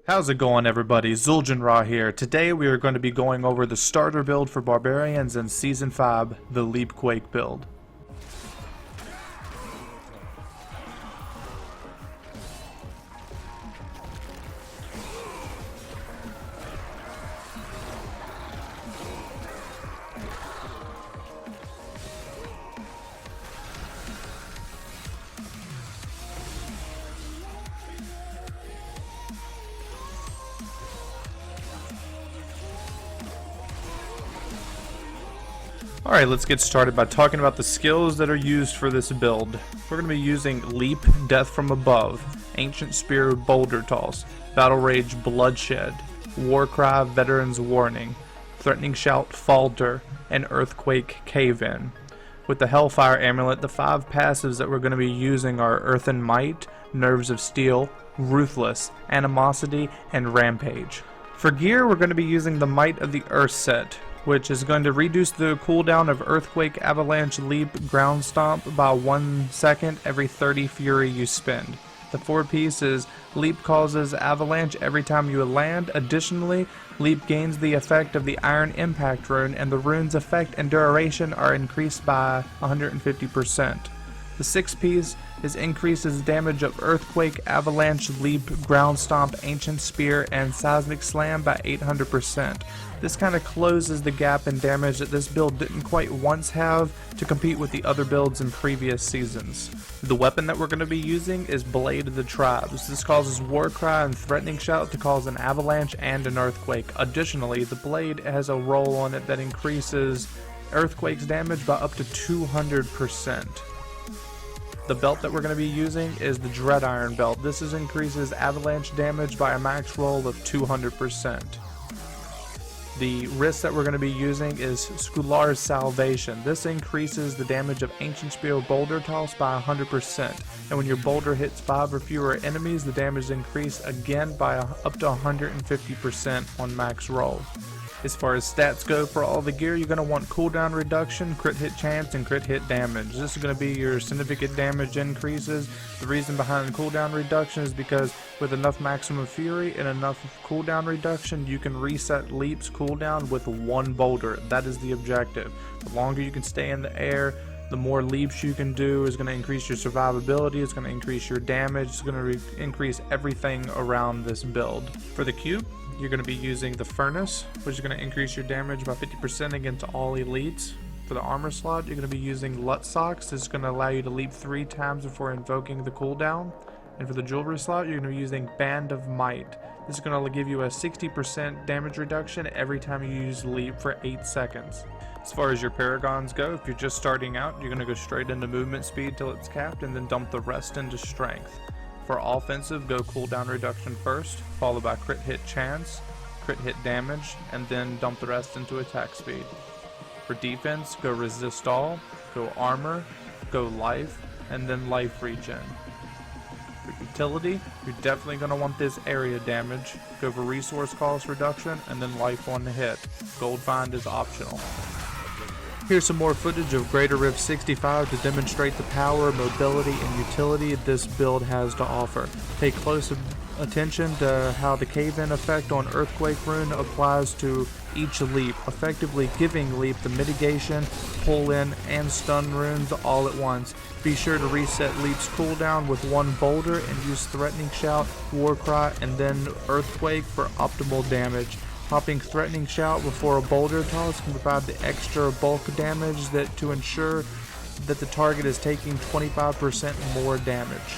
How's it going, everybody? Zuljinra here. Today we are going to be going over the starter build for Barbarians in Season 5, the Leap Quake build. Alright, let's get started by talking about the skills that are used for this build. We're going to be using Leap, Death from Above, Ancient Spear, Boulder Toss, Battle Rage, Bloodshed, Warcry, Veteran's Warning, Threatening Shout, Falter, and Earthquake, Cave-In. With the Hellfire Amulet, the 5 passives that we're going to be using are Earthen Might, Nerves of Steel, Ruthless, Animosity, and Rampage. For gear, we're going to be using the Might of the Earth set, which is going to reduce the cooldown of Earthquake, Avalanche, Leap, Ground Stomp by 1 second every 30 Fury you spend. The 4-piece is Leap causes Avalanche every time you land. Additionally, Leap gains the effect of the Iron Impact rune, and the rune's effect and duration are increased by 150%. The 6-piece increases damage of Earthquake, Avalanche, Leap, Ground Stomp, Ancient Spear, and Seismic Slam by 800%. This kind of closes the gap in damage that this build didn't quite once have to compete with the other builds in previous seasons. The weapon that we're going to be using is Blade of the Tribes. This causes Warcry and Threatening Shout to cause an Avalanche and an Earthquake. Additionally, the blade has a roll on it that increases Earthquake's damage by up to 200%. The belt that we're going to be using is the Dread Iron belt. This increases avalanche damage by a max roll of 200%. The wrist that we're going to be using is Skular's Salvation. This increases the damage of Ancient Spear Boulder Toss by 100%. And when your boulder hits 5 or fewer enemies, the damage is increased again by up to 150% on max roll. As far as stats go for all the gear, you're going to want cooldown reduction, crit hit chance, and crit hit damage. This is going to be your significant damage increases. The reason behind cooldown reduction is because with enough maximum fury and enough cooldown reduction, you can reset Leap's cooldown with 1 boulder. That is the objective. The longer you can stay in the air, the more leaps you can do is going to increase your survivability, it's going to increase your damage, it's going to increase everything around this build. For the cube, you're going to be using the Furnace, which is going to increase your damage by 50% against all elites. For the armor slot, you're going to be using Lut Socks. This is going to allow you to leap 3 times before invoking the cooldown. And for the jewelry slot, you're going to be using Band of Might. This is going to give you a 60% damage reduction every time you use leap for 8 seconds. As far as your paragons go, if you're just starting out, you're going to go straight into movement speed till it's capped and then dump the rest into strength. For offensive, go cooldown reduction first, followed by crit hit chance, crit hit damage, and then dump the rest into attack speed. For defense, go resist all, go armor, go life, and then life regen. For utility, you're definitely going to want this area damage, go for resource cost reduction, and then life on the hit. Gold find is optional. Here's some more footage of Greater Rift 65 to demonstrate the power, mobility, and utility this build has to offer. Pay close attention to how the cave-in effect on Earthquake rune applies to each leap, effectively giving leap the mitigation, pull-in, and stun runes all at once. Be sure to reset leap's cooldown with 1 boulder and use Threatening Shout, Warcry, and then Earthquake for optimal damage. Popping Threatening Shout before a boulder toss can provide the extra bulk damage to ensure that the target is taking 25% more damage.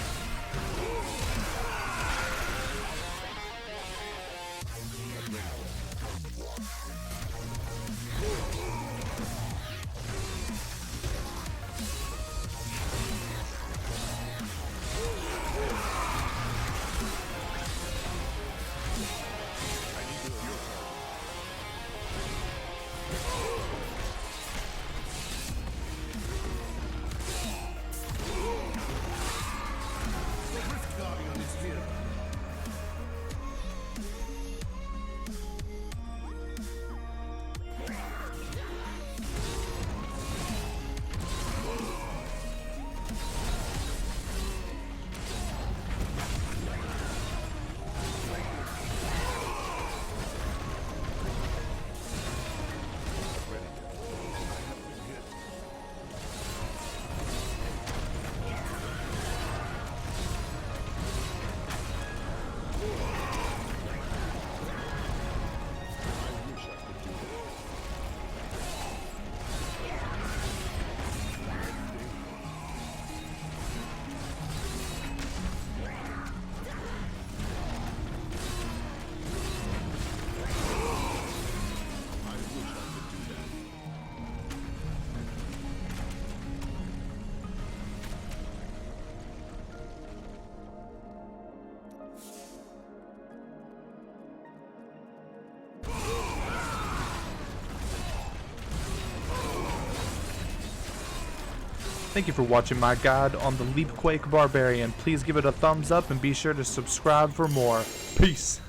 Thank you for watching my guide on the Quake Barbarian. Please give it a thumbs up and be sure to subscribe for more. Peace!